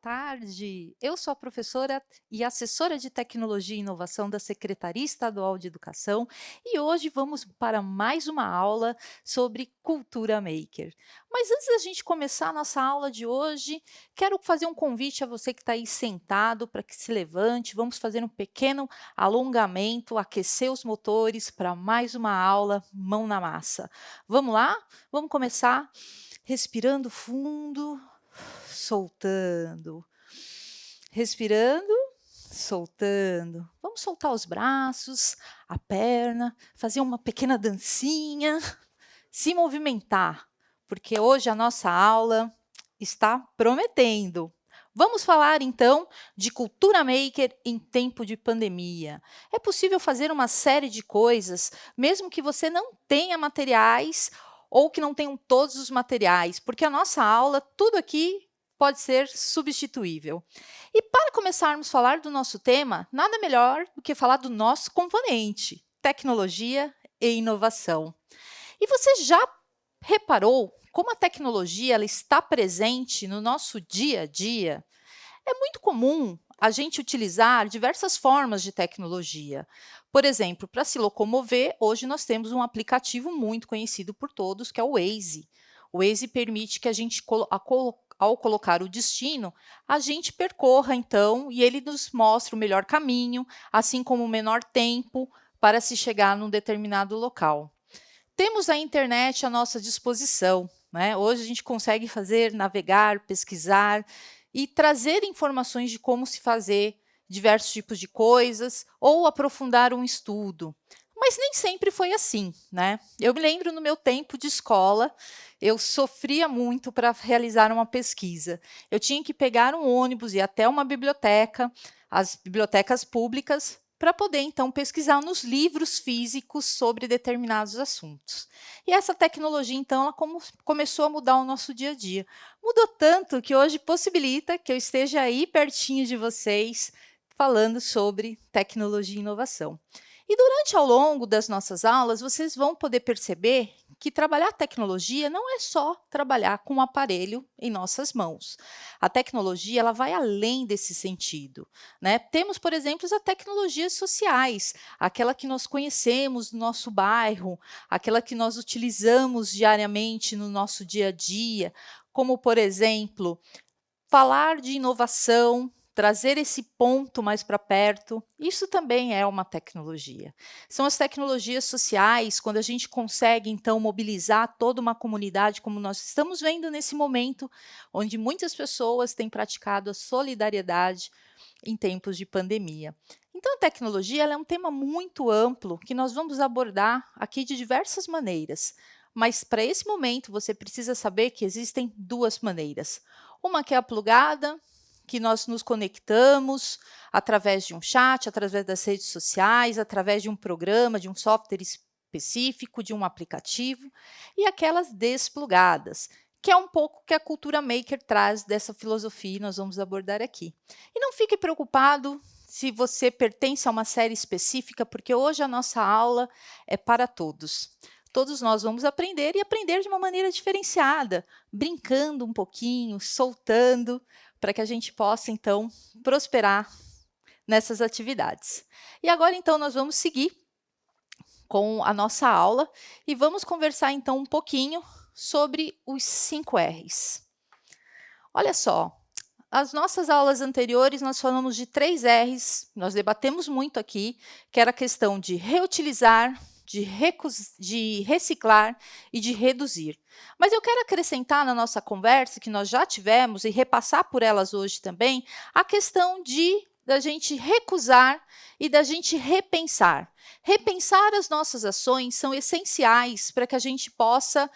tarde. Eu sou a professora e assessora de Tecnologia e Inovação da Secretaria Estadual de Educação e hoje vamos para mais uma aula sobre cultura maker. Mas antes da gente começar a nossa aula de hoje, quero fazer um convite a você que está aí sentado para que se levante. Vamos fazer um pequeno alongamento, aquecer os motores para mais uma aula, mão na massa. Vamos lá? Vamos começar respirando fundo, soltando, respirando, soltando. Vamos soltar os braços, a perna, fazer uma pequena dancinha, se movimentar, porque hoje a nossa aula está prometendo. Vamos falar então de cultura maker em tempo de pandemia. É possível fazer uma série de coisas, mesmo que você não tenha materiais ou que não tenham todos os materiais, porque a nossa aula, tudo aqui pode ser substituível. E para começarmos a falar do nosso tema, nada melhor do que falar do nosso componente, tecnologia e inovação. E você já reparou como a tecnologia ela está presente no nosso dia a dia? É muito comum a gente utilizar diversas formas de tecnologia. Por exemplo, para se locomover, hoje nós temos um aplicativo muito conhecido por todos, que é o Waze. O Waze permite que a gente, ao colocar o destino, a gente percorra então e ele nos mostra o melhor caminho, assim como o menor tempo para se chegar num determinado local. Temos a internet à nossa disposição, né? Hoje a gente consegue navegar, pesquisar e trazer informações de como se fazer diversos tipos de coisas ou aprofundar um estudo. Mas nem sempre foi assim, né? Eu me lembro no meu tempo de escola, eu sofria muito para realizar uma pesquisa. Eu tinha que pegar um ônibus e ir até uma biblioteca, as bibliotecas públicas, para poder então pesquisar nos livros físicos sobre determinados assuntos. E essa tecnologia então ela começou a mudar o nosso dia a dia. Mudou tanto que hoje possibilita que eu esteja aí pertinho de vocês falando sobre tecnologia e inovação. E durante ao longo das nossas aulas, vocês vão poder perceber que trabalhar tecnologia não é só trabalhar com um aparelho em nossas mãos. A tecnologia ela vai além desse sentido, né? Temos, por exemplo, as tecnologias sociais, aquela que nós conhecemos no nosso bairro, aquela que nós utilizamos diariamente no nosso dia a dia, como, por exemplo, falar de inovação, trazer esse ponto mais para perto, isso também é uma tecnologia. São as tecnologias sociais, quando a gente consegue, então, mobilizar toda uma comunidade, como nós estamos vendo nesse momento, onde muitas pessoas têm praticado a solidariedade em tempos de pandemia. Então, a tecnologia ela é um tema muito amplo que nós vamos abordar aqui de diversas maneiras. Mas para esse momento, você precisa saber que existem duas maneiras. Uma que é a plugada, que nós nos conectamos através de um chat, através das redes sociais, através de um programa, de um software específico, de um aplicativo, e aquelas desplugadas, que é um pouco que a cultura maker traz dessa filosofia, e nós vamos abordar aqui. E não fique preocupado se você pertence a uma série específica, porque hoje a nossa aula é para todos. Todos nós vamos aprender e aprender de uma maneira diferenciada, brincando um pouquinho, soltando, para que a gente possa, então, prosperar nessas atividades. E agora, então, nós vamos seguir com a nossa aula e vamos conversar, então, um pouquinho sobre os 5 R's. Olha só, as nossas aulas anteriores nós falamos de 3 R's, nós debatemos muito aqui, que era a questão de reutilizar, de reciclar e de reduzir. Mas eu quero acrescentar na nossa conversa, que nós já tivemos, e repassar por elas hoje também, a questão da gente recusar e da gente repensar. Repensar as nossas ações são essenciais para que a gente possa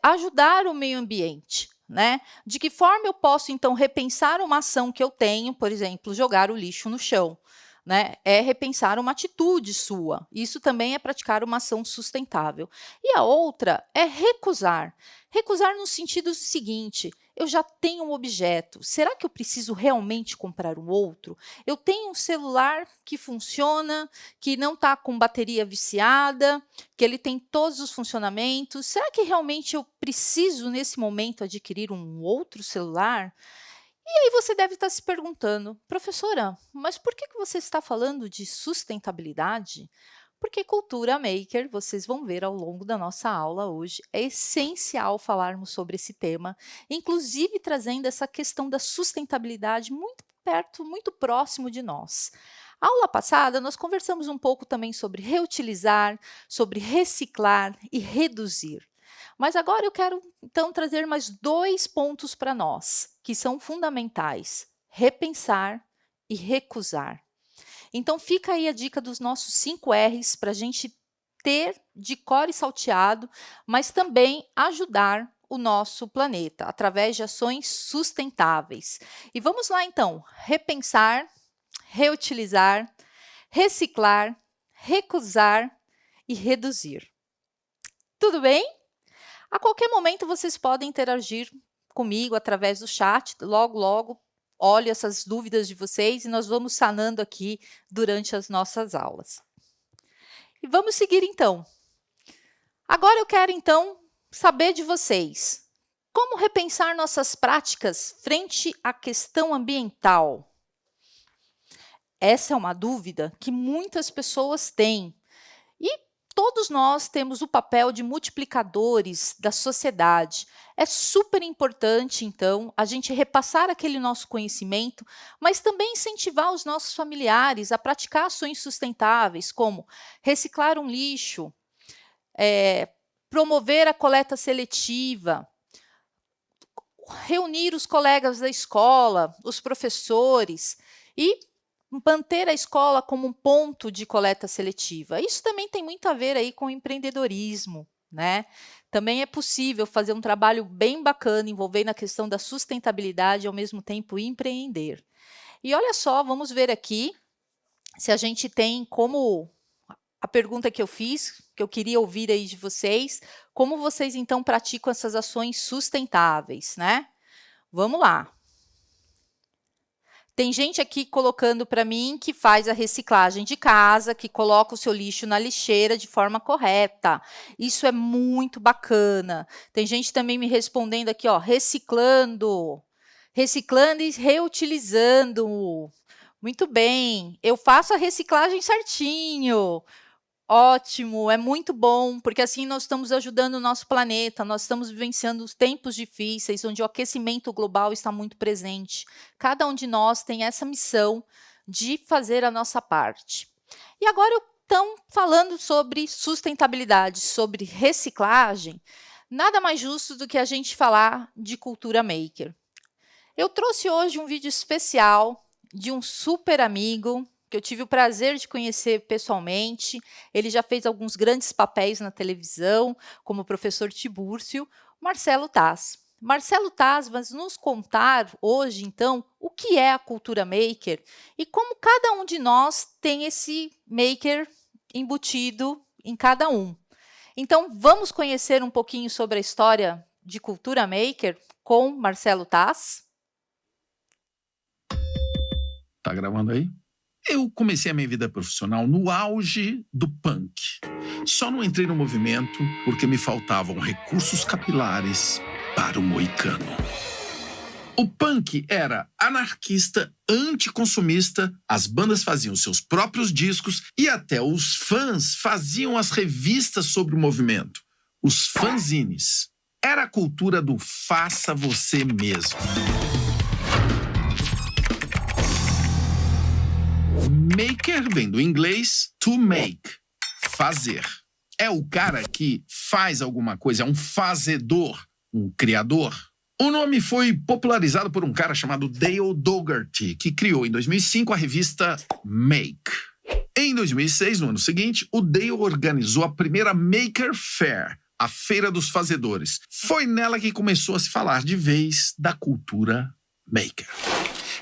ajudar o meio ambiente. Né? De que forma eu posso, então, repensar uma ação que eu tenho, por exemplo, jogar o lixo no chão? Né? É repensar uma atitude sua. Isso também é praticar uma ação sustentável. E a outra é recusar. Recusar no sentido seguinte: eu já tenho um objeto, será que eu preciso realmente comprar um outro? Eu tenho um celular que funciona, que não está com bateria viciada, que ele tem todos os funcionamentos. Será que realmente eu preciso, nesse momento, adquirir um outro celular? E aí você deve estar se perguntando, professora, mas por que você está falando de sustentabilidade? Porque cultura maker, vocês vão ver ao longo da nossa aula hoje, é essencial falarmos sobre esse tema, inclusive trazendo essa questão da sustentabilidade muito perto, muito próximo de nós. A aula passada, nós conversamos um pouco também sobre reutilizar, sobre reciclar e reduzir. Mas agora eu quero então trazer mais dois pontos para nós, que são fundamentais: repensar e recusar. Então fica aí a dica dos nossos 5 R's para a gente ter de cor e salteado, mas também ajudar o nosso planeta através de ações sustentáveis. E vamos lá então, repensar, reutilizar, reciclar, recusar e reduzir. Tudo bem? A qualquer momento vocês podem interagir comigo através do chat, logo, logo olho essas dúvidas de vocês e nós vamos sanando aqui durante as nossas aulas. E vamos seguir então. Agora eu quero então saber de vocês. Como repensar nossas práticas frente à questão ambiental? Essa é uma dúvida que muitas pessoas têm. E todos nós temos o papel de multiplicadores da sociedade. É super importante, então, a gente repassar aquele nosso conhecimento, mas também incentivar os nossos familiares a praticar ações sustentáveis, como reciclar um lixo, promover a coleta seletiva, reunir os colegas da escola, os professores e manter a escola como um ponto de coleta seletiva. Isso também tem muito a ver aí com empreendedorismo, né? Também é possível fazer um trabalho bem bacana envolvendo a questão da sustentabilidade e ao mesmo tempo empreender. E olha só, vamos ver aqui se a gente tem como a pergunta que eu fiz, que eu queria ouvir aí de vocês, como vocês então praticam essas ações sustentáveis, né? Vamos lá. Tem gente aqui colocando para mim que faz a reciclagem de casa, que coloca o seu lixo na lixeira de forma correta. Isso é muito bacana. Tem gente também me respondendo aqui, ó, reciclando e reutilizando. Muito bem. Eu faço a reciclagem certinho. Ótimo, é muito bom, porque assim nós estamos ajudando o nosso planeta, nós estamos vivenciando os tempos difíceis, onde o aquecimento global está muito presente. Cada um de nós tem essa missão de fazer a nossa parte. E agora, então, falando sobre sustentabilidade, sobre reciclagem, nada mais justo do que a gente falar de cultura maker. Eu trouxe hoje um vídeo especial de um super amigo que eu tive o prazer de conhecer pessoalmente. Ele já fez alguns grandes papéis na televisão, como o professor Tibúrcio, Marcelo Taz. Marcelo Taz vai nos contar hoje, então, o que é a cultura maker e como cada um de nós tem esse maker embutido em cada um. Então, vamos conhecer um pouquinho sobre a história de cultura maker com Marcelo Taz? Tá gravando aí? Eu comecei a minha vida profissional no auge do punk. Só não entrei no movimento porque me faltavam recursos capilares para o moicano. O punk era anarquista, anticonsumista, as bandas faziam seus próprios discos e até os fãs faziam as revistas sobre o movimento, os fanzines. Era a cultura do faça você mesmo. Maker vem do inglês to make, fazer. É o cara que faz alguma coisa, é um fazedor, um criador. O nome foi popularizado por um cara chamado Dale Dougherty, que criou em 2005 a revista Make. Em 2006, no ano seguinte, o Dale organizou a primeira Maker Fair, a Feira dos Fazedores. Foi nela que começou a se falar de vez da cultura maker.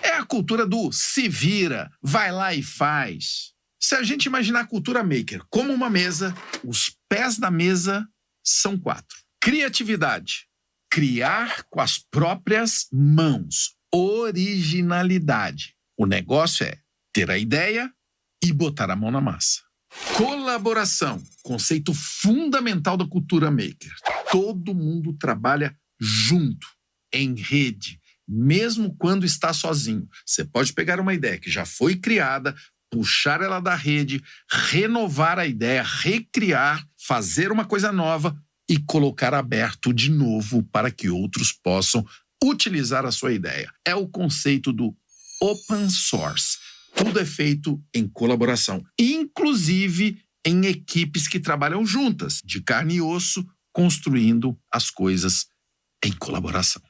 É a cultura do se vira, vai lá e faz. Se a gente imaginar a cultura maker como uma mesa, os pés da mesa são 4. Criatividade. Criar com as próprias mãos. Originalidade. O negócio é ter a ideia e botar a mão na massa. Colaboração. Conceito fundamental da cultura maker. Todo mundo trabalha junto, em rede, mesmo quando está sozinho. Você pode pegar uma ideia que já foi criada, puxar ela da rede, renovar a ideia, recriar, fazer uma coisa nova e colocar aberto de novo para que outros possam utilizar a sua ideia. É o conceito do open source. Tudo é feito em colaboração, inclusive em equipes que trabalham juntas, de carne e osso, construindo as coisas em colaboração.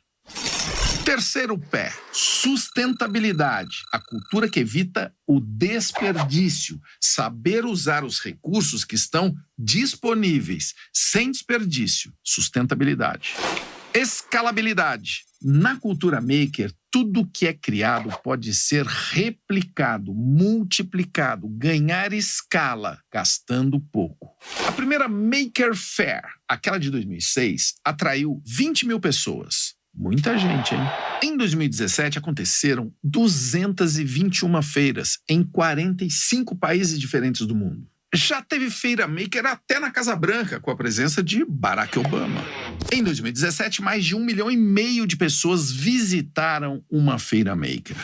Terceiro pé, sustentabilidade. A cultura que evita o desperdício. Saber usar os recursos que estão disponíveis, sem desperdício. Sustentabilidade. Escalabilidade. Na cultura maker, tudo que é criado pode ser replicado, multiplicado, ganhar escala, gastando pouco. A primeira Maker Faire, aquela de 2006, atraiu 20 mil pessoas. Muita gente, hein? Em 2017, aconteceram 221 feiras em 45 países diferentes do mundo. Já teve feira maker até na Casa Branca, com a presença de Barack Obama. Em 2017, mais de 1,5 milhão de pessoas visitaram uma feira maker.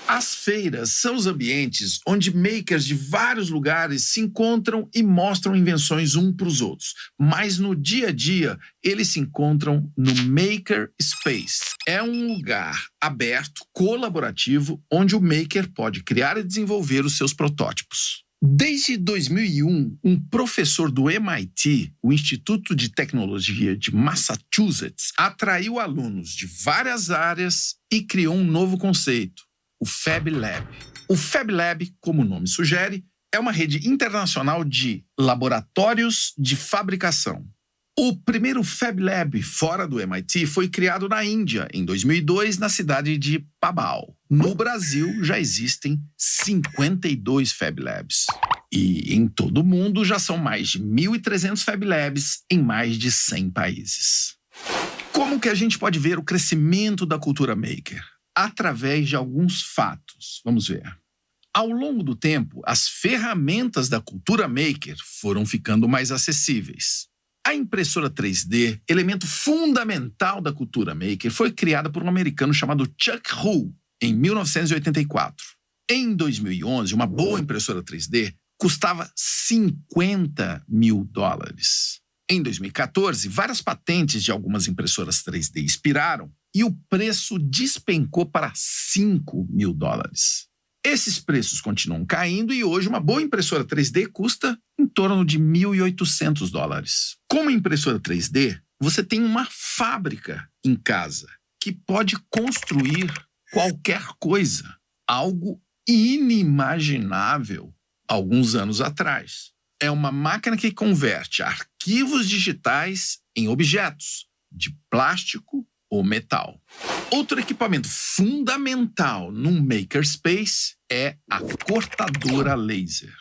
As feiras são os ambientes onde makers de vários lugares se encontram e mostram invenções um para os outros. Mas no dia a dia, eles se encontram no Maker Space. É um lugar aberto, colaborativo, onde o maker pode criar e desenvolver os seus protótipos. Desde 2001, um professor do MIT, o Instituto de Tecnologia de Massachusetts, atraiu alunos de várias áreas e criou um novo conceito, o Fab Lab. O Fab Lab, como o nome sugere, é uma rede internacional de laboratórios de fabricação. O primeiro Fab Lab fora do MIT foi criado na Índia, em 2002, na cidade de Pabal. No Brasil, já existem 52 Fab Labs. E em todo o mundo já são mais de 1.300 Fab Labs em mais de 100 países. Como que a gente pode ver o crescimento da cultura maker? Através de alguns fatos. Vamos ver. Ao longo do tempo, as ferramentas da cultura maker foram ficando mais acessíveis. A impressora 3D, elemento fundamental da cultura maker, foi criada por um americano chamado Chuck Hull, em 1984. Em 2011, uma boa impressora 3D custava $50 mil. Em 2014, várias patentes de algumas impressoras 3D expiraram e o preço despencou para $5 mil. Esses preços continuam caindo e hoje uma boa impressora 3D custa em torno de $1.800. Com uma impressora 3D, você tem uma fábrica em casa que pode construir qualquer coisa, algo inimaginável alguns anos atrás. É uma máquina que converte arquivos digitais em objetos de plástico ou metal. Outro equipamento fundamental num makerspace é a cortadora laser.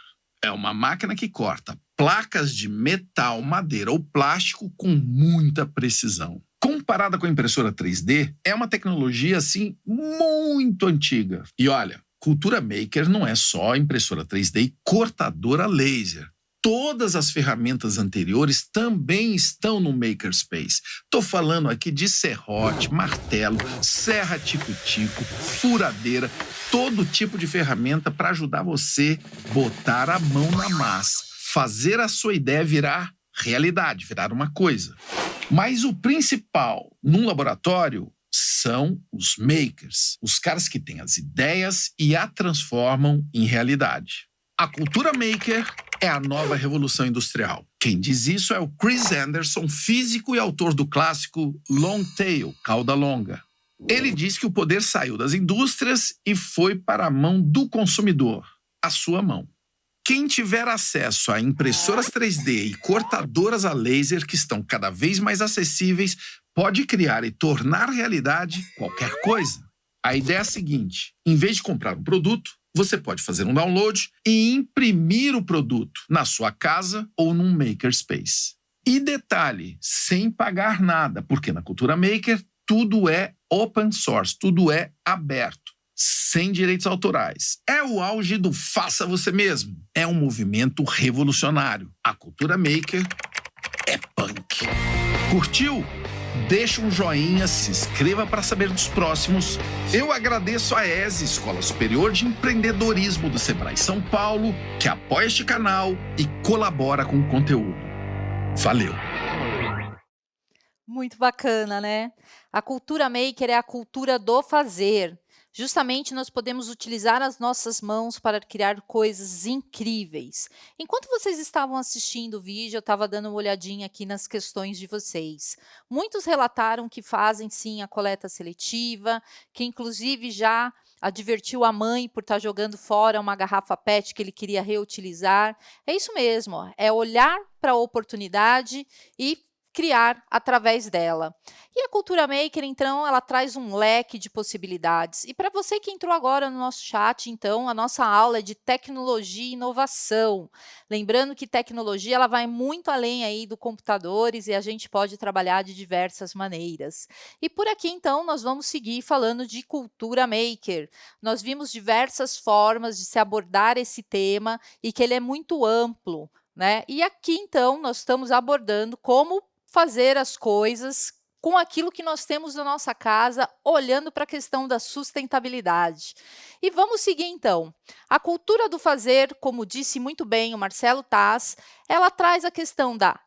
É uma máquina que corta placas de metal, madeira ou plástico com muita precisão. Comparada com a impressora 3D, é uma tecnologia assim muito antiga. E olha, cultura maker não é só impressora 3D e cortadora laser. Todas as ferramentas anteriores também estão no Makerspace. Estou falando aqui de serrote, martelo, serra tico-tico, furadeira, todo tipo de ferramenta para ajudar você a botar a mão na massa, fazer a sua ideia virar realidade, virar uma coisa. Mas o principal num laboratório são os makers, os caras que têm as ideias e a transformam em realidade. A cultura maker é a nova revolução industrial. Quem diz isso é o Chris Anderson, físico e autor do clássico Long Tail, cauda longa. Ele diz que o poder saiu das indústrias e foi para a mão do consumidor, a sua mão. Quem tiver acesso a impressoras 3D e cortadoras a laser, que estão cada vez mais acessíveis, pode criar e tornar realidade qualquer coisa. A ideia é a seguinte: em vez de comprar um produto, você pode fazer um download e imprimir o produto na sua casa ou num makerspace. E detalhe, sem pagar nada, porque na cultura maker tudo é open source, tudo é aberto, sem direitos autorais. É o auge do faça você mesmo. É um movimento revolucionário. A cultura maker é punk. Curtiu? deixa um joinha, se inscreva para saber dos próximos. Eu agradeço a ESE, Escola Superior de Empreendedorismo do Sebrae São Paulo, que apoia este canal e colabora com o conteúdo. Valeu! Muito bacana, né? A cultura maker é a cultura do fazer. Justamente nós podemos utilizar as nossas mãos para criar coisas incríveis. Enquanto vocês estavam assistindo o vídeo, eu estava dando uma olhadinha aqui nas questões de vocês. Muitos relataram que fazem sim a coleta seletiva, que inclusive já advertiu a mãe por estar jogando fora uma garrafa PET que ele queria reutilizar. É isso mesmo, ó, é olhar para a oportunidade e criar através dela. E a cultura maker, então, ela traz um leque de possibilidades. E para você que entrou agora no nosso chat, então, a nossa aula é de tecnologia e inovação. Lembrando que tecnologia ela vai muito além aí do computadores e a gente pode trabalhar de diversas maneiras. E por aqui, então, nós vamos seguir falando de cultura maker. Nós vimos diversas formas de se abordar esse tema e que ele é muito amplo, né? E aqui, então, nós estamos abordando como fazer as coisas com aquilo que nós temos na nossa casa, olhando para a questão da sustentabilidade. E vamos seguir então. A cultura do fazer, como disse muito bem o Marcelo Taz, ela traz a questão da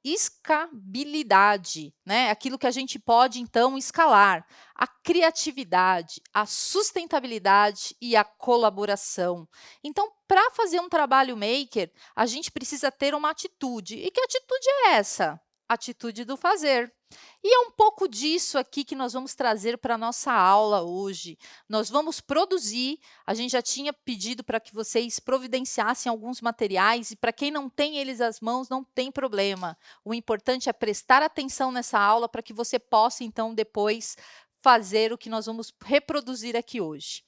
escalabilidade, né? Aquilo que a gente pode então escalar, a criatividade, a sustentabilidade e a colaboração. Então, para fazer um trabalho maker, a gente precisa ter uma atitude. E que atitude é essa? Atitude do fazer. E é um pouco disso aqui que nós vamos trazer para a nossa aula hoje. Nós vamos produzir, a gente já tinha pedido para que vocês providenciassem alguns materiais, e para quem não tem eles às mãos, não tem problema. O importante é prestar atenção nessa aula para que você possa, então, depois fazer o que nós vamos reproduzir aqui hoje.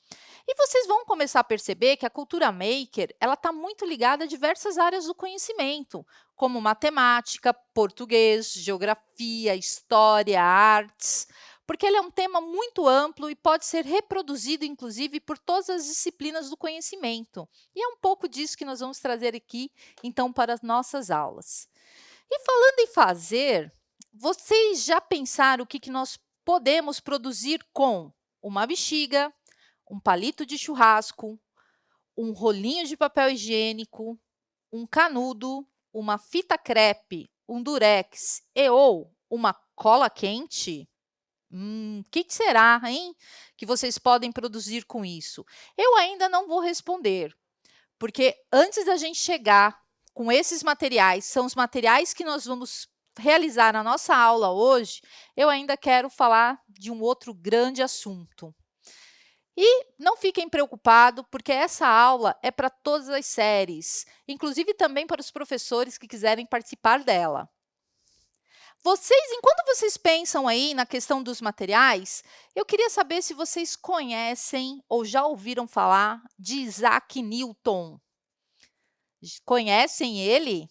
E vocês vão começar a perceber que a cultura maker ela está muito ligada a diversas áreas do conhecimento, como matemática, português, geografia, história, artes, porque ele é um tema muito amplo e pode ser reproduzido, inclusive, por todas as disciplinas do conhecimento. E é um pouco disso que nós vamos trazer aqui, então, para as nossas aulas. E falando em fazer, vocês já pensaram o que nós podemos produzir com uma bexiga, um palito de churrasco, um rolinho de papel higiênico, um canudo, uma fita crepe, um durex e ou uma cola quente? Que será, hein, que vocês podem produzir com isso? Eu ainda não vou responder, porque antes da gente chegar com esses materiais, são os materiais que nós vamos realizar na nossa aula hoje, eu ainda quero falar de um outro grande assunto. E não fiquem preocupados, porque essa aula é para todas as séries, inclusive também para os professores que quiserem participar dela. Enquanto vocês pensam aí na questão dos materiais, eu queria saber se vocês conhecem ou já ouviram falar de Isaac Newton. Conhecem ele?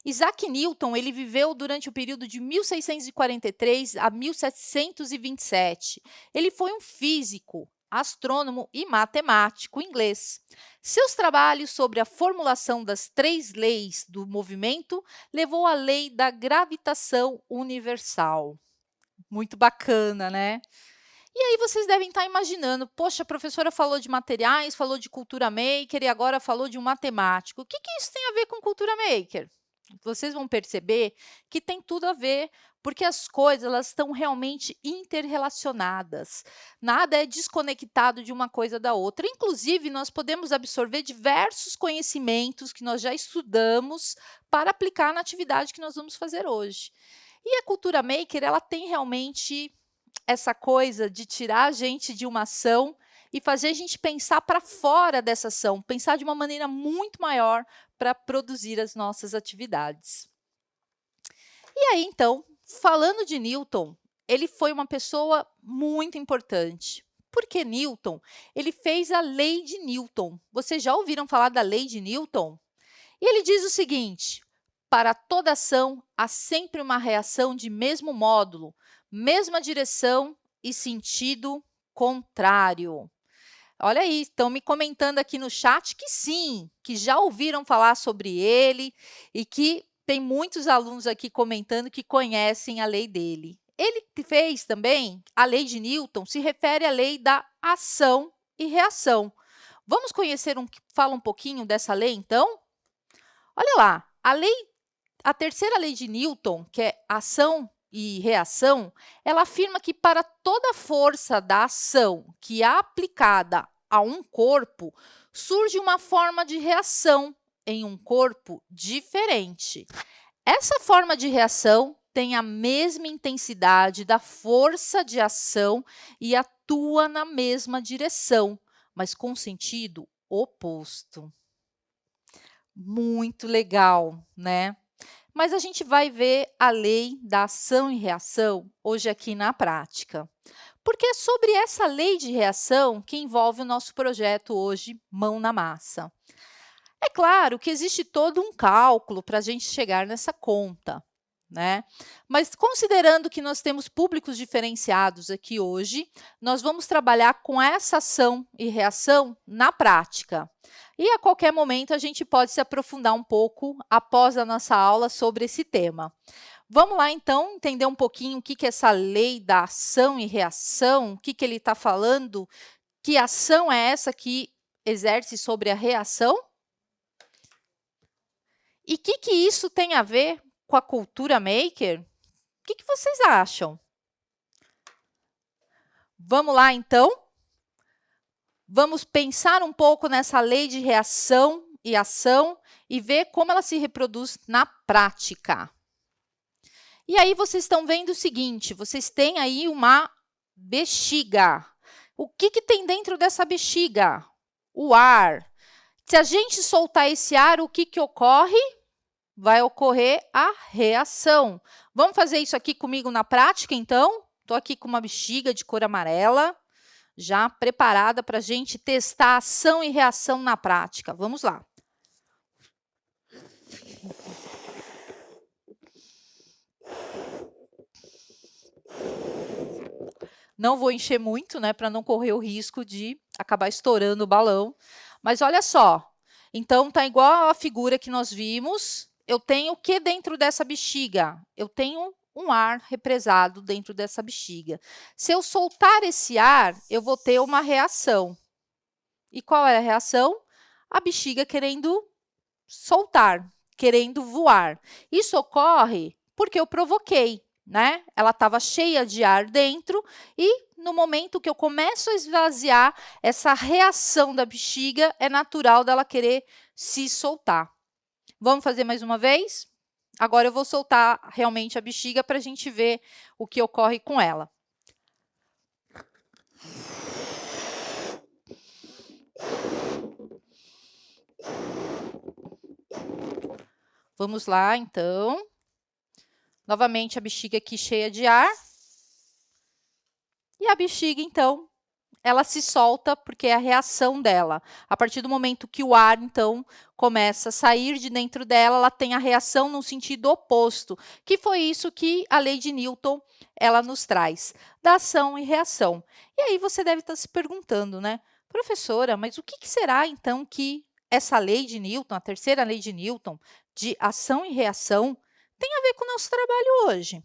Isaac Newton ele viveu durante o período de 1643 a 1727. Ele foi um físico, astrônomo e matemático inglês. Seus trabalhos sobre a formulação das 3 leis do movimento levou à lei da gravitação universal. Muito bacana, né? E aí vocês devem estar imaginando, poxa, a professora falou de materiais, falou de cultura maker e agora falou de um matemático. O que isso tem a ver com cultura maker? Vocês vão perceber que tem tudo a ver, porque as coisas elas estão realmente interrelacionadas. Nada é desconectado de uma coisa da outra. Inclusive, nós podemos absorver diversos conhecimentos que nós já estudamos para aplicar na atividade que nós vamos fazer hoje. E a cultura maker, ela tem realmente essa coisa de tirar a gente de uma ação e fazer a gente pensar para fora dessa ação, pensar de uma maneira muito maior para produzir as nossas atividades. E aí, então, falando de Newton, ele foi uma pessoa muito importante. Porque Newton, ele fez a lei de Newton. Vocês já ouviram falar da lei de Newton? E ele diz o seguinte: para toda ação há sempre uma reação de mesmo módulo, mesma direção e sentido contrário. Olha aí, estão me comentando aqui no chat que sim, que já ouviram falar sobre ele e que tem muitos alunos aqui comentando que conhecem a lei dele. ele fez também, a lei de Newton se refere à lei da ação e reação. Vamos conhecer fala um pouquinho dessa lei, então? Olha lá, a terceira lei de Newton, que é ação e reação, ela afirma que para toda força da ação que é aplicada a um corpo, surge uma forma de reação em um corpo diferente. Essa forma de reação tem a mesma intensidade da força de ação e atua na mesma direção, mas com sentido oposto. Muito legal, né? Mas a gente vai ver a lei da ação e reação hoje aqui na prática. Porque é sobre essa lei de reação que envolve o nosso projeto hoje, Mão na Massa. É claro que existe todo um cálculo para a gente chegar nessa conta, né? Mas considerando que nós temos públicos diferenciados aqui hoje, nós vamos trabalhar com essa ação e reação na prática. E a qualquer momento a gente pode se aprofundar um pouco após a nossa aula sobre esse tema. Vamos lá, então, entender um pouquinho o que é essa lei da ação e reação, o que ele está falando, que ação é essa que exerce sobre a reação? E o que isso tem a ver com a cultura maker? O que vocês acham? Vamos lá, então? Vamos pensar um pouco nessa lei de reação e ação e ver como ela se reproduz na prática. E aí vocês estão vendo o seguinte, vocês têm aí uma bexiga. O que tem dentro dessa bexiga? O ar. Se a gente soltar esse ar, o que ocorre? Vai ocorrer a reação. Vamos fazer isso aqui comigo na prática, então? Estou aqui com uma bexiga de cor amarela, já preparada para a gente testar ação e reação na prática. Vamos lá. Não vou encher muito, né, para não correr o risco de acabar estourando o balão. Mas olha só, então tá igual a figura que nós vimos. Eu tenho o que dentro dessa bexiga? Eu tenho um ar represado dentro dessa bexiga. Se eu soltar esse ar, eu vou ter uma reação. E qual é a reação? A bexiga querendo soltar, querendo voar. Isso ocorre porque eu provoquei, né? Ela estava cheia de ar dentro e no momento que eu começo a esvaziar, essa reação da bexiga é natural dela querer se soltar. Vamos fazer mais uma vez? Agora eu vou soltar realmente a bexiga para a gente ver o que ocorre com ela. Vamos lá, então. Novamente a bexiga aqui cheia de ar. E a bexiga, então, ela se solta porque é a reação dela. A partir do momento que o ar, então, começa a sair de dentro dela, ela tem a reação no sentido oposto, que foi isso que a lei de Newton ela nos traz, da ação e reação. E aí você deve estar se perguntando, né? Professora, mas o que será, então, que essa lei de Newton, a terceira lei de Newton, de ação e reação, tem a ver com o nosso trabalho hoje?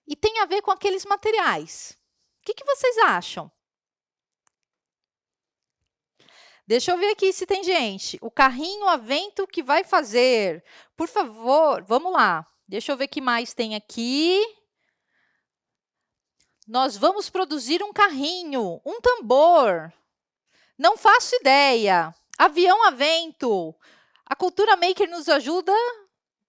E tem a ver com aqueles materiais. O que vocês acham? Deixa eu ver aqui se tem gente. O carrinho a vento que vai fazer. Por favor, vamos lá. Deixa eu ver o que mais tem aqui. Nós vamos produzir um carrinho, um tambor. Não faço ideia. Avião a vento. A cultura maker nos ajuda.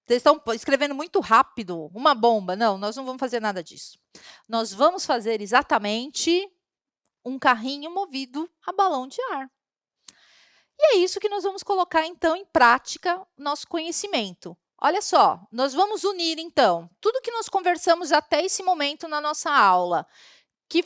Vocês estão escrevendo muito rápido. Uma bomba. Não, nós não vamos fazer nada disso. Nós vamos fazer exatamente um carrinho movido a balão de ar. E é isso que nós vamos colocar, então, em prática nosso conhecimento. Olha só, nós vamos unir, então, tudo que nós conversamos até esse momento na nossa aula, que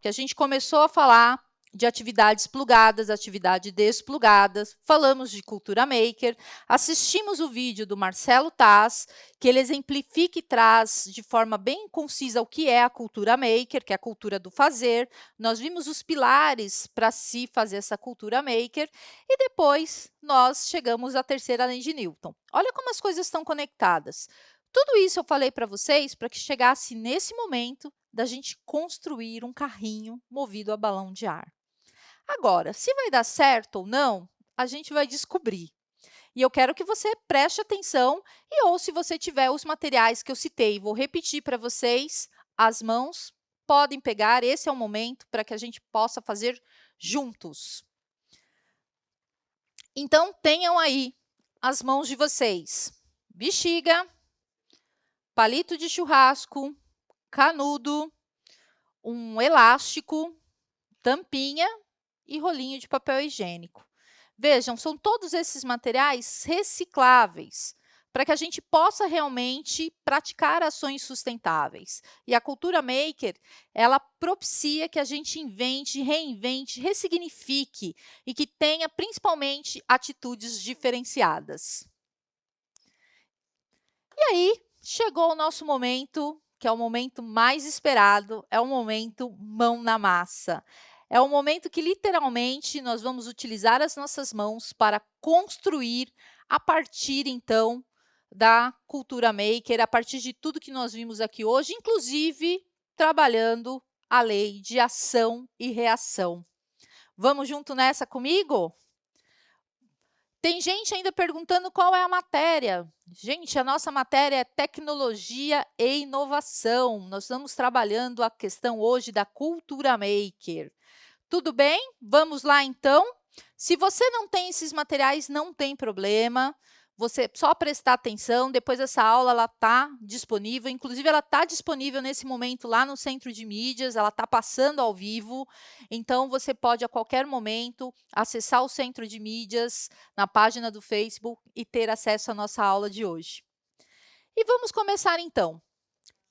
a gente começou a falar de atividades plugadas, atividades desplugadas, falamos de cultura maker, assistimos o vídeo do Marcelo Taz, que ele exemplifica e traz de forma bem concisa o que é a cultura maker, que é a cultura do fazer. Nós vimos os pilares para se fazer essa cultura maker e depois nós chegamos à terceira lei de Newton. Olha como as coisas estão conectadas. Tudo isso eu falei para vocês para que chegasse nesse momento da gente construir um carrinho movido a balão de ar. Agora, se vai dar certo ou não, a gente vai descobrir. E eu quero que você preste atenção ou se você tiver os materiais que eu citei, vou repetir para vocês, as mãos podem pegar, esse é o momento para que a gente possa fazer juntos. Então, tenham aí as mãos de vocês. Bexiga, palito de churrasco, canudo, um elástico, tampinha e rolinho de papel higiênico. Vejam, são todos esses materiais recicláveis, para que a gente possa realmente praticar ações sustentáveis. E a cultura maker, ela propicia que a gente invente, reinvente, ressignifique e que tenha principalmente atitudes diferenciadas. E aí, chegou o nosso momento, que é o momento mais esperado, é o momento mão na massa. É o momento que, literalmente, nós vamos utilizar as nossas mãos para construir a partir, então, da cultura maker, a partir de tudo que nós vimos aqui hoje, inclusive trabalhando a lei de ação e reação. Vamos junto nessa comigo? Tem gente ainda perguntando qual é a matéria. Gente, a nossa matéria é tecnologia e inovação. Nós estamos trabalhando a questão hoje da cultura maker. Tudo bem? Vamos lá, então? Se você não tem esses materiais, não tem problema. Você só prestar atenção, depois essa aula está disponível, inclusive ela está disponível nesse momento lá no Centro de Mídias, ela está passando ao vivo, então você pode a qualquer momento acessar o Centro de Mídias na página do Facebook e ter acesso à nossa aula de hoje. E vamos começar então.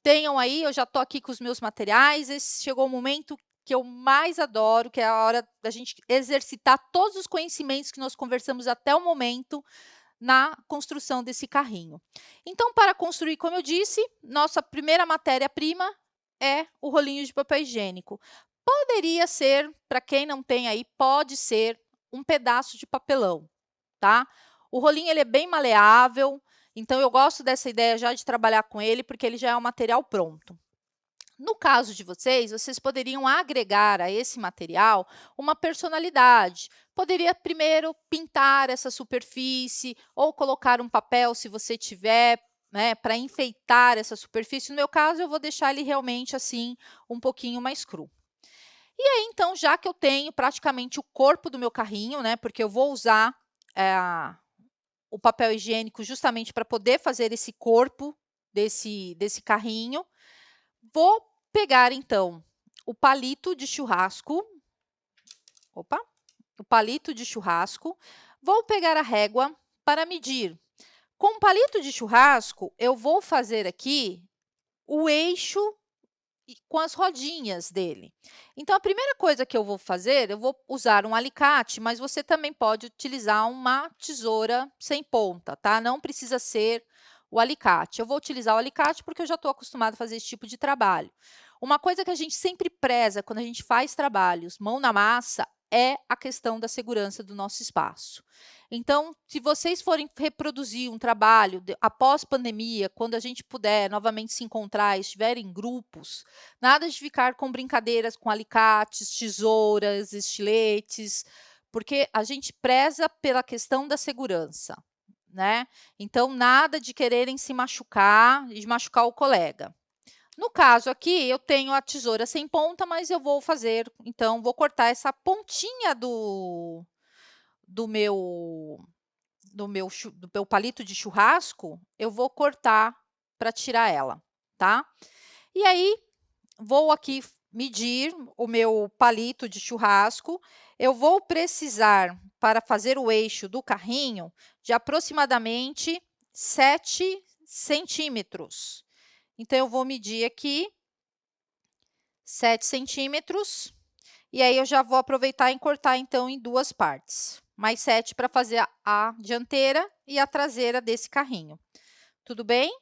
Tenham aí, eu já estou aqui com os meus materiais, esse chegou o momento que eu mais adoro, que é a hora da gente exercitar todos os conhecimentos que nós conversamos até o momento na construção desse carrinho. Então, para construir, como eu disse, nossa primeira matéria-prima é o rolinho de papel higiênico. Poderia ser, para quem não tem aí, pode ser um pedaço de papelão, tá? O rolinho ele é bem maleável, então eu gosto dessa ideia já de trabalhar com ele, porque ele já é um material pronto. No caso de vocês, vocês poderiam agregar a esse material uma personalidade. Poderia primeiro pintar essa superfície ou colocar um papel, se você tiver, né, para enfeitar essa superfície. No meu caso, eu vou deixar ele realmente assim, um pouquinho mais cru. E aí, então, já que eu tenho praticamente o corpo do meu carrinho, né, porque eu vou usar o papel higiênico justamente para poder fazer esse corpo desse carrinho, vou pegar, então, o palito de churrasco. Opa! O palito de churrasco. Vou pegar a régua para medir. Com o palito de churrasco, eu vou fazer aqui o eixo com as rodinhas dele. Então, a primeira coisa que eu vou fazer, eu vou usar um alicate, mas você também pode utilizar uma tesoura sem ponta, tá? Não precisa ser o alicate. Eu vou utilizar o alicate porque eu já estou acostumada a fazer esse tipo de trabalho. Uma coisa que a gente sempre preza quando a gente faz trabalhos mão na massa é a questão da segurança do nosso espaço. Então, se vocês forem reproduzir um trabalho após pandemia, quando a gente puder novamente se encontrar, estiver em grupos, nada de ficar com brincadeiras com alicates, tesouras, estiletes, porque a gente preza pela questão da segurança, né? Então, nada de quererem se machucar e de machucar o colega. No caso aqui, eu tenho a tesoura sem ponta, mas eu vou fazer, então, vou cortar essa pontinha do meu do meu palito de churrasco, eu vou cortar para tirar ela, tá? E aí, vou aqui medir o meu palito de churrasco. Eu vou precisar, para fazer o eixo do carrinho, de aproximadamente 7 centímetros. Então, eu vou medir aqui 7 centímetros. E aí, eu já vou aproveitar e cortar, então, em duas partes. Mais 7 para fazer a dianteira e a traseira desse carrinho. Tudo bem?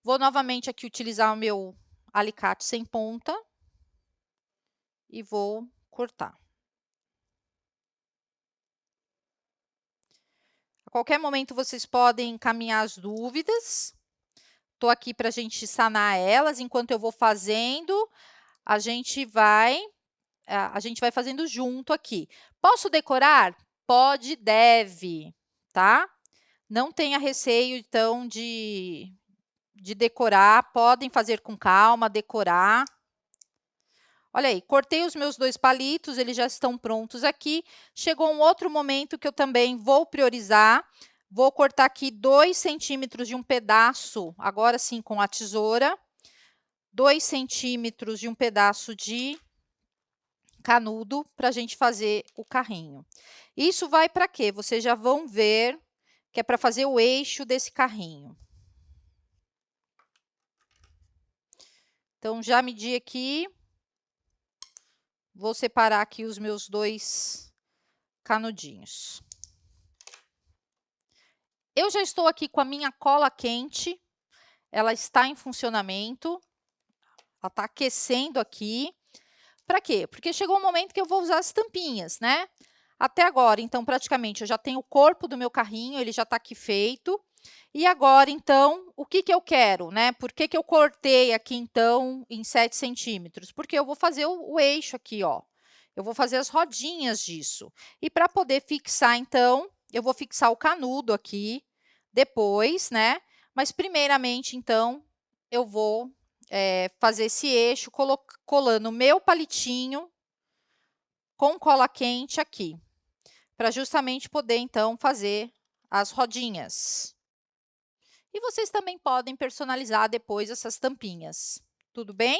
Vou novamente aqui utilizar o meu alicate sem ponta e vou cortar. A qualquer momento vocês podem encaminhar as dúvidas. Tô aqui para a gente sanar elas, enquanto eu vou fazendo, a gente vai fazendo junto aqui. Posso decorar? Pode, deve, tá? Não tenha receio, então, de decorar, podem fazer com calma, decorar. Olha aí, cortei os meus 2 palitos, eles já estão prontos aqui. Chegou um outro momento que eu também vou priorizar. Vou cortar aqui 2 centímetros de um pedaço, agora sim com a tesoura. 2 centímetros de um pedaço de canudo para a gente fazer o carrinho. Isso vai para quê? Vocês já vão ver que é para fazer o eixo desse carrinho. Então, já medi aqui. Vou separar aqui os meus 2 canudinhos. Eu já estou aqui com a minha cola quente, ela está em funcionamento, ela está aquecendo aqui. Para quê? Porque chegou o momento que eu vou usar as tampinhas, né? Até agora, então, praticamente, eu já tenho o corpo do meu carrinho, ele já está aqui feito. E agora, então, o que eu quero, né? Por que eu cortei aqui, então, em 7 centímetros? Porque eu vou fazer o eixo aqui, ó. Eu vou fazer as rodinhas disso. E para poder fixar, então, eu vou fixar o canudo aqui, depois, né? Mas, primeiramente, então, eu vou fazer esse eixo colando o meu palitinho com cola quente aqui, para justamente poder, então, fazer as rodinhas. E vocês também podem personalizar depois essas tampinhas. Tudo bem?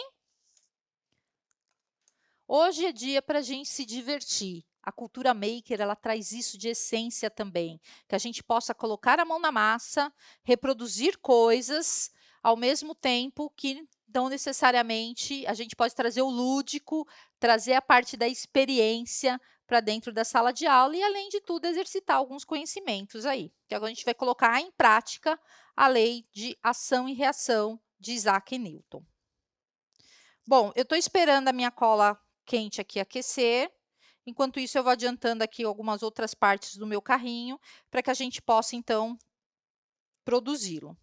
Hoje é dia para a gente se divertir. A cultura maker, ela traz isso de essência também, que a gente possa colocar a mão na massa, reproduzir coisas, ao mesmo tempo que não necessariamente a gente pode trazer o lúdico, trazer a parte da experiência para dentro da sala de aula e, além de tudo, exercitar alguns conhecimentos aí. Que agora a gente vai colocar em prática a lei de ação e reação de Isaac Newton. Bom, eu estou esperando a minha cola quente aqui aquecer. Enquanto isso, eu vou adiantando aqui algumas outras partes do meu carrinho, para que a gente possa, então, produzi-lo.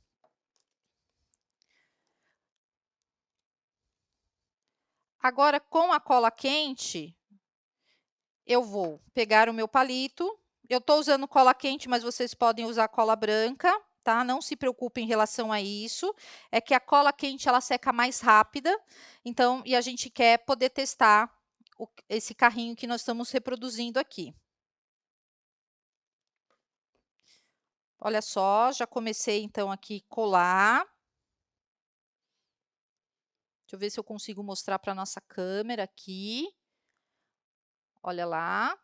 Agora, com a cola quente, eu vou pegar o meu palito. Eu estou usando cola quente, mas vocês podem usar cola branca, tá? Não se preocupem em relação a isso. É que a cola quente, ela seca mais rápida, então, e a gente quer poder testar esse carrinho que nós estamos reproduzindo aqui. Olha só, já comecei, então, aqui colar. Deixa eu ver se eu consigo mostrar para a nossa câmera aqui. Olha lá.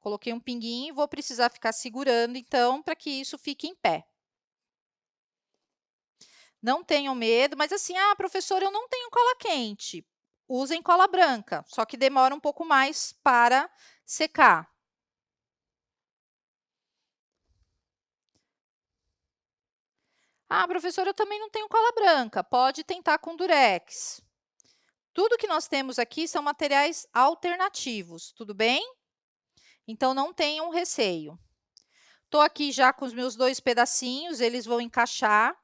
Coloquei um pinguinho e vou precisar ficar segurando, então, para que isso fique em pé. Não tenham medo, mas assim, professora, eu não tenho cola quente. Usem cola branca, só que demora um pouco mais para secar. Professora, eu também não tenho cola branca. Pode tentar com durex. Tudo que nós temos aqui são materiais alternativos, tudo bem? Então, não tenham receio. Estou aqui já com os meus 2 pedacinhos, eles vão encaixar.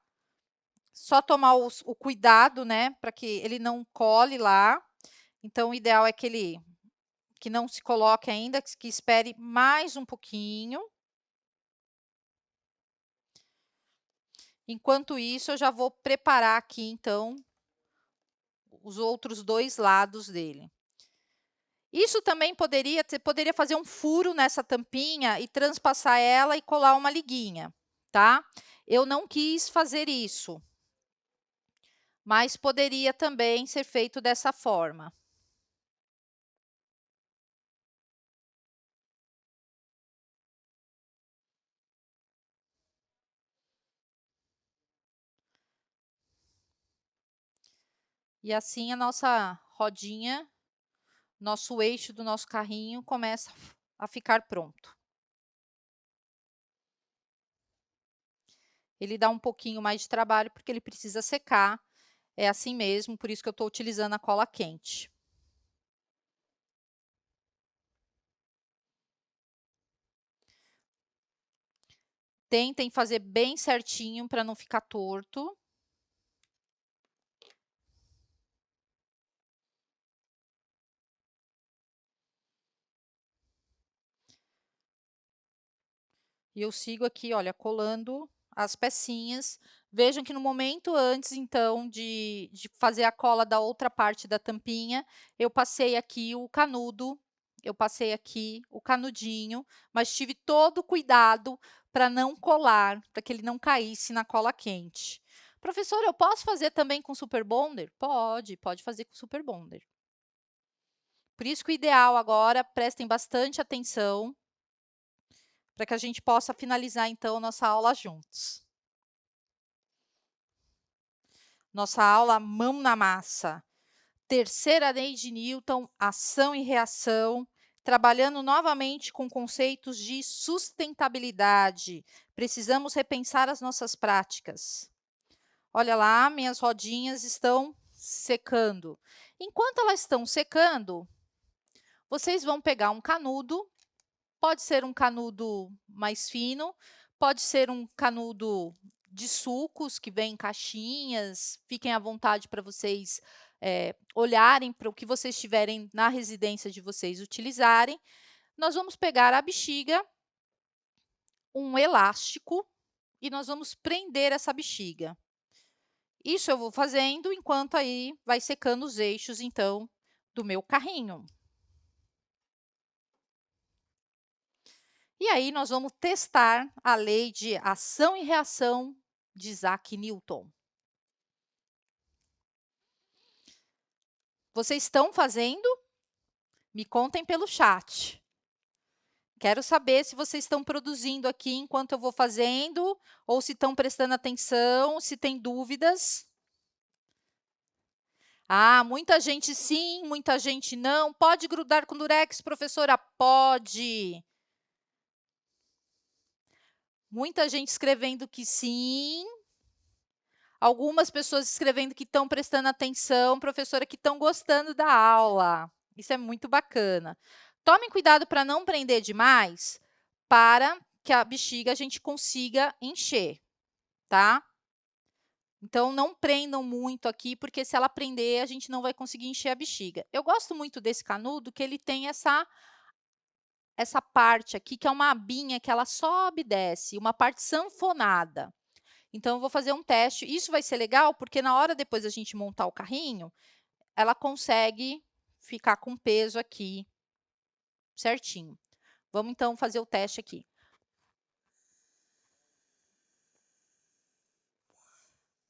Só tomar o cuidado, né, para que ele não cole lá. Então, o ideal é que não se coloque ainda, que espere mais um pouquinho. Enquanto isso, eu já vou preparar aqui, então, os outros 2 lados dele. Isso também você poderia fazer um furo nessa tampinha e transpassar ela e colar uma liguinha, tá? Eu não quis fazer isso, mas poderia também ser feito dessa forma. E assim a nossa rodinha, nosso eixo do nosso carrinho começa a ficar pronto. Ele dá um pouquinho mais de trabalho, porque ele precisa secar. É assim mesmo, por isso que eu estou utilizando a cola quente. Tentem fazer bem certinho para não ficar torto. E eu sigo aqui, olha, colando as pecinhas. Vejam que no momento antes, então, de fazer a cola da outra parte da tampinha, eu passei aqui o canudo, eu passei aqui o canudinho, mas tive todo o cuidado para não colar, para que ele não caísse na cola quente. Professor, eu posso fazer também com Super Bonder? Pode fazer com Super Bonder. Por isso que o ideal agora, prestem bastante atenção, para que a gente possa finalizar, então, nossa aula juntos. Nossa aula Mão na Massa. Terceira lei de Newton, ação e reação, trabalhando novamente com conceitos de sustentabilidade. Precisamos repensar as nossas práticas. Olha lá, minhas rodinhas estão secando. Enquanto elas estão secando, vocês vão pegar um canudo. Pode ser um canudo mais fino, pode ser um canudo de sucos que vem em caixinhas. Fiquem à vontade para vocês olharem para o que vocês tiverem na residência de vocês utilizarem. Nós vamos pegar a bexiga, um elástico, e nós vamos prender essa bexiga. Isso eu vou fazendo enquanto aí vai secando os eixos, então, do meu carrinho. E aí nós vamos testar a lei de ação e reação de Isaac Newton. Vocês estão fazendo? Me contem pelo chat. Quero saber se vocês estão produzindo aqui enquanto eu vou fazendo, ou se estão prestando atenção, se tem dúvidas. Ah, muita gente sim, muita gente não. Pode grudar com durex, professora? Pode. Muita gente escrevendo que sim. Algumas pessoas escrevendo que estão prestando atenção, professora, que estão gostando da aula. Isso é muito bacana. Tomem cuidado para não prender demais, para que a bexiga a gente consiga encher, tá? Então, não prendam muito aqui, porque se ela prender, a gente não vai conseguir encher a bexiga. Eu gosto muito desse canudo, que ele tem essa parte aqui, que é uma abinha que ela sobe e desce, uma parte sanfonada. Então, eu vou fazer um teste. Isso vai ser legal, porque na hora depois da gente montar o carrinho, ela consegue ficar com peso aqui certinho. Vamos, então, fazer o teste aqui.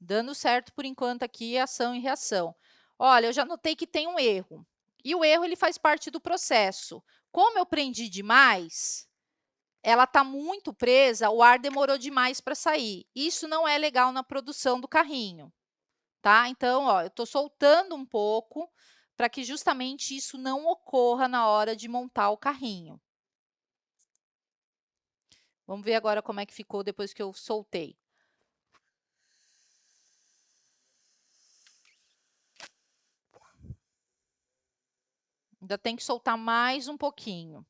Dando certo, por enquanto, aqui, ação e reação. Olha, eu já notei que tem um erro. E o erro, ele faz parte do processo. Como eu prendi demais, ela está muito presa, o ar demorou demais para sair. Isso não é legal na produção do carrinho. Tá? Então, ó, eu estou soltando um pouco para que justamente isso não ocorra na hora de montar o carrinho. Vamos ver agora como é que ficou depois que eu soltei. Ainda tem que soltar mais um pouquinho.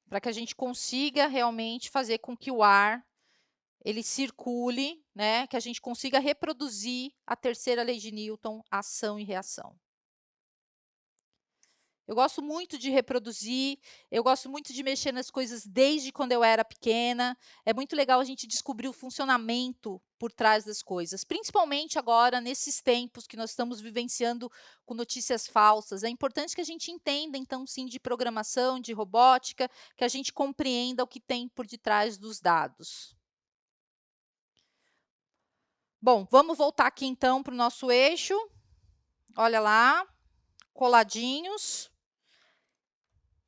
Para que a gente consiga realmente fazer com que o ar ele circule, né? Que a gente consiga reproduzir a terceira lei de Newton, ação e reação. Eu gosto muito de reproduzir, eu gosto muito de mexer nas coisas desde quando eu era pequena. É muito legal a gente descobrir o funcionamento por trás das coisas, principalmente agora, nesses tempos que nós estamos vivenciando com notícias falsas. É importante que a gente entenda, então, sim, de programação, de robótica, que a gente compreenda o que tem por detrás dos dados. Bom, vamos voltar aqui, então, para o nosso eixo. Olha lá, coladinhos.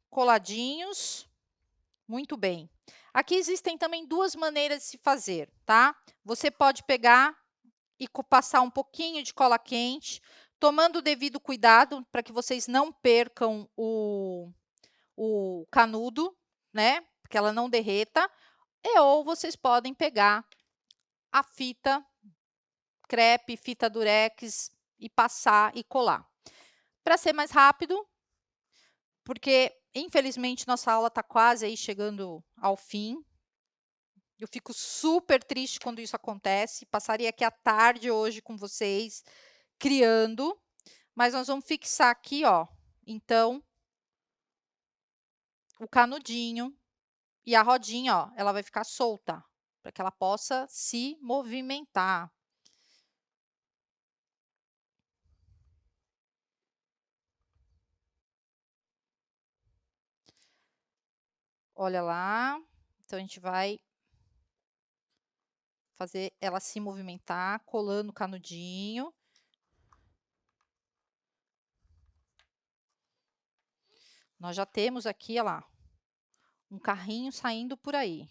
Coladinhos. Muito bem. Aqui existem também duas maneiras de se fazer, tá? Você pode pegar e passar um pouquinho de cola quente, tomando o devido cuidado para que vocês não percam o canudo, né? Que ela não derreta. Ou vocês podem pegar a fita crepe, fita durex e passar e colar. Para ser mais rápido, porque infelizmente nossa aula está quase aí chegando ao fim. Eu fico super triste quando isso acontece. Passaria aqui a tarde hoje com vocês criando, mas nós vamos fixar aqui, ó. Então, o canudinho e a rodinha, ó, ela vai ficar solta, para que ela possa se movimentar. Olha lá, então a gente vai fazer ela se movimentar, colando o canudinho. Nós já temos aqui, olha lá, um carrinho saindo por aí.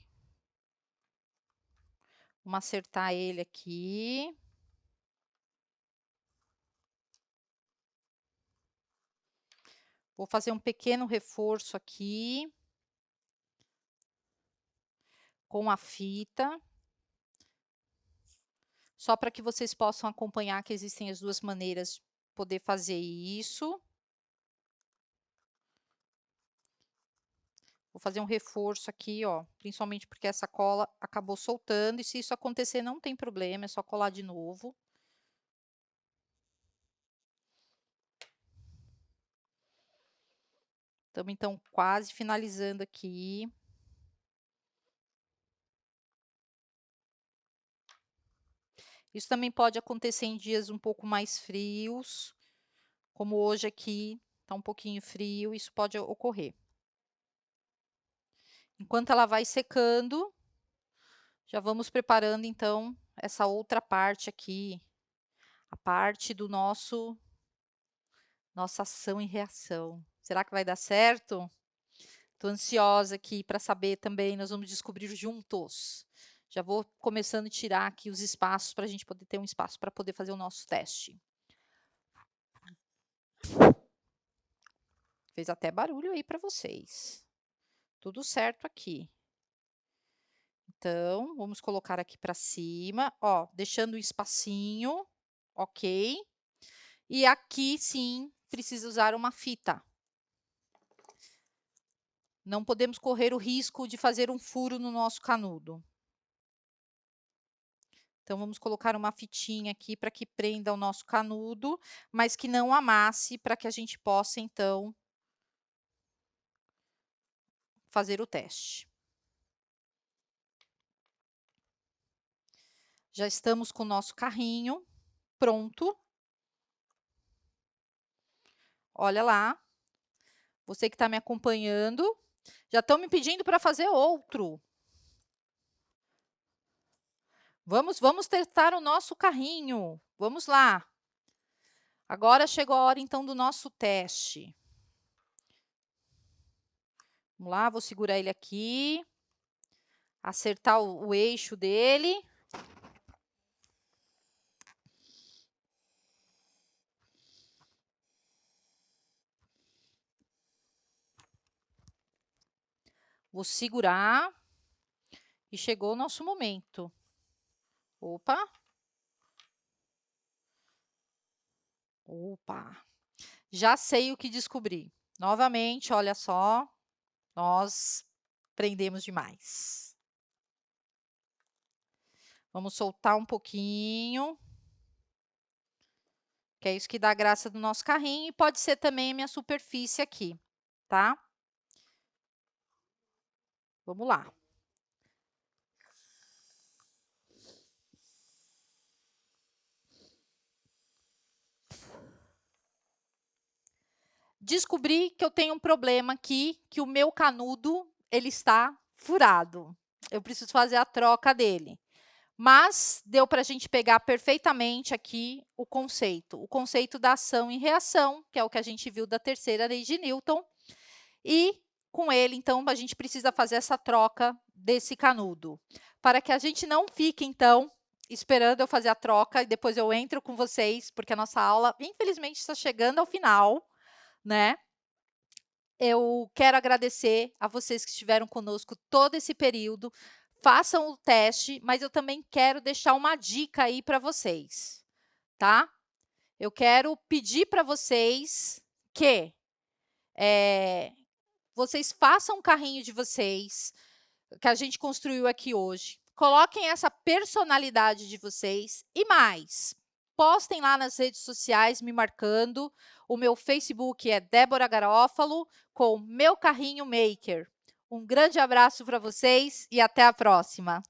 Vamos acertar ele aqui. Vou fazer um pequeno reforço aqui com a fita, só para que vocês possam acompanhar que existem as duas maneiras de poder fazer isso. Vou fazer um reforço aqui, ó, principalmente porque essa cola acabou soltando, e se isso acontecer não tem problema, é só colar de novo. Estamos, então, quase finalizando aqui. Isso também pode acontecer em dias um pouco mais frios, como hoje aqui, está um pouquinho frio, isso pode ocorrer. Enquanto ela vai secando, já vamos preparando, então, essa outra parte aqui, a parte do nossa ação e reação. Será que vai dar certo? Estou ansiosa aqui para saber também, nós vamos descobrir juntos. Já vou começando a tirar aqui os espaços para a gente poder ter um espaço para poder fazer o nosso teste. Fez até barulho aí para vocês. Tudo certo aqui. Então, vamos colocar aqui para cima, ó, deixando o espacinho, ok? E aqui, sim, precisa usar uma fita. Não podemos correr o risco de fazer um furo no nosso canudo. Então, vamos colocar uma fitinha aqui para que prenda o nosso canudo, mas que não amasse, para que a gente possa, então, fazer o teste. Já estamos com o nosso carrinho pronto. Olha lá. Você que está me acompanhando. Já estão me pedindo para fazer outro. Vamos testar o nosso carrinho. Vamos lá. Agora chegou a hora, então, do nosso teste. Vamos lá, vou segurar ele aqui. Acertar o eixo dele. Vou segurar. E chegou o nosso momento. Opa. Opa. Já sei o que descobri. Novamente, olha só. Nós prendemos demais. Vamos soltar um pouquinho. Que é isso que dá a graça do nosso carrinho. E pode ser também a minha superfície aqui, tá? Vamos lá. Descobri que eu tenho um problema aqui, que o meu canudo, ele está furado. Eu preciso fazer a troca dele. Mas deu para a gente pegar perfeitamente aqui o conceito da ação e reação, que é o que a gente viu da terceira lei de Newton. E com ele, então, a gente precisa fazer essa troca desse canudo. Para que a gente não fique, então, esperando eu fazer a troca e depois eu entro com vocês, porque a nossa aula, infelizmente, está chegando ao final, né? Eu quero agradecer a vocês que estiveram conosco todo esse período. Façam o teste, mas eu também quero deixar uma dica aí para vocês, tá? Eu quero pedir para vocês que vocês façam um carrinho de vocês, que a gente construiu aqui hoje. Coloquem essa personalidade de vocês e mais. postem lá nas redes sociais me marcando. O meu Facebook é Débora Garófalo, com Meu Carrinho Maker. Um grande abraço para vocês e até a próxima!